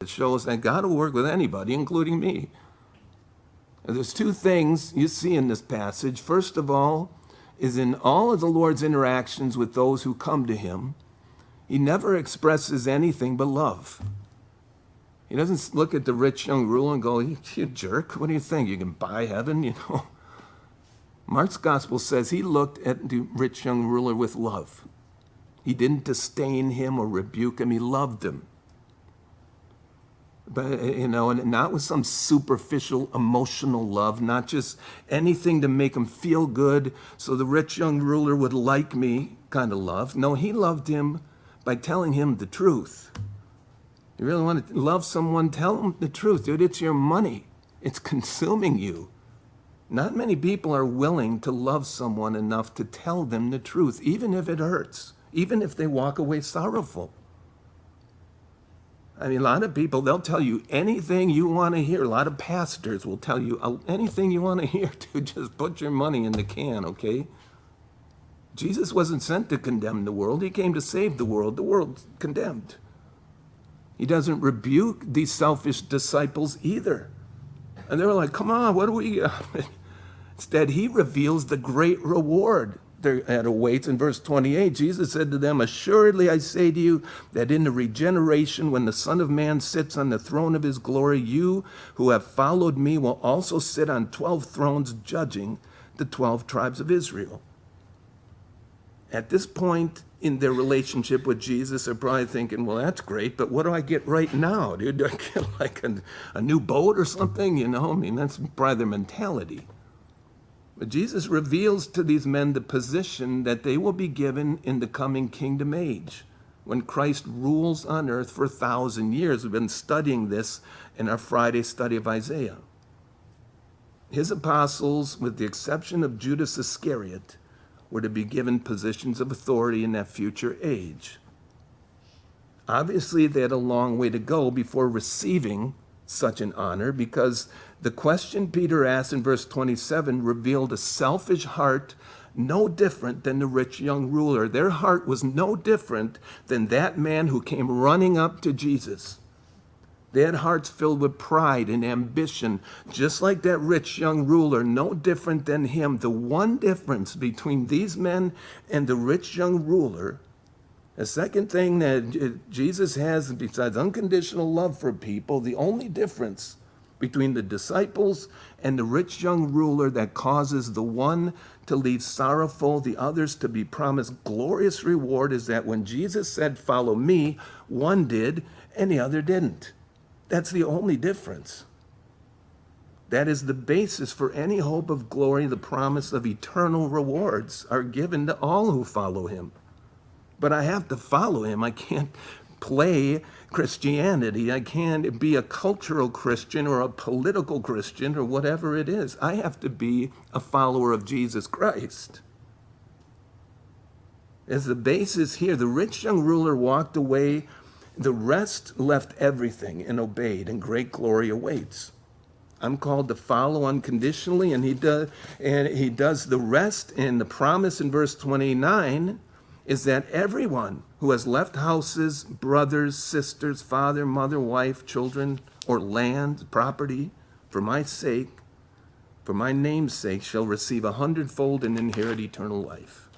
It shows that God will work with anybody, including me. And there's two things you see in this passage. First of all, is in all of the Lord's interactions with those who come to him, he never expresses anything but love. He doesn't look at the rich young ruler and go, you jerk, what do you think? You can buy heaven, you know? Mark's gospel says he looked at the rich young ruler with love. He didn't disdain him or rebuke him. He loved him. But, you know, and not with some superficial emotional love, not just anything to make him feel good so the rich young ruler would like me kind of love. No, he loved him by telling him the truth. You really want to love someone, tell them the truth. Dude, it's your money. It's consuming you. Not many people are willing to love someone enough to tell them the truth, even if it hurts, even if they walk away sorrowful. I mean, a lot of people, they'll tell you anything you want to hear. A lot of pastors will tell you anything you want to hear, dude. Just put your money in the can, okay? Jesus wasn't sent to condemn the world. He came to save the world. The world's condemned. He doesn't rebuke these selfish disciples either. And they're like, come on, what do we... Instead, he reveals the great reward that awaits. In verse 28, Jesus said to them, assuredly I say to you that in the regeneration, when the Son of Man sits on the throne of his glory, you who have followed me will also sit on 12 thrones judging the 12 tribes of Israel. At this point in their relationship with Jesus, they're probably thinking, well, that's great, but what do I get right now, dude? Do I get like a new boat or something? You know, I mean, that's probably their mentality. But Jesus reveals to these men the position that they will be given in the coming kingdom age, when Christ rules on earth for 1,000 years. We've been studying this in our Friday study of Isaiah. His apostles, with the exception of Judas Iscariot, were to be given positions of authority in that future age. Obviously, they had a long way to go before receiving such an honor, because the question Peter asked in verse 27 revealed a selfish heart no different than the rich young ruler. Their heart was no different than that man who came running up to Jesus. They had hearts filled with pride and ambition, just like that rich young ruler, no different than him. The one difference between these men and the rich young ruler, the second thing that Jesus has besides unconditional love for people, the only difference between the disciples and the rich young ruler that causes the one to leave sorrowful, the others to be promised glorious reward, is that when Jesus said, follow me, one did and the other didn't. That's the only difference. That is the basis for any hope of glory. The promise of eternal rewards are given to all who follow him. But I have to follow him. I can't play Christianity. I can't be a cultural Christian or a political Christian or whatever it is. I have to be a follower of Jesus Christ. As the basis here, the rich young ruler walked away. The rest left everything and obeyed, and great glory awaits. I'm called to follow unconditionally, and he does the rest. And the promise in verse 29 is that everyone who has left houses, brothers, sisters, father, mother, wife, children, or land, property, for my sake, for my name's sake, shall receive 100-fold and inherit eternal life.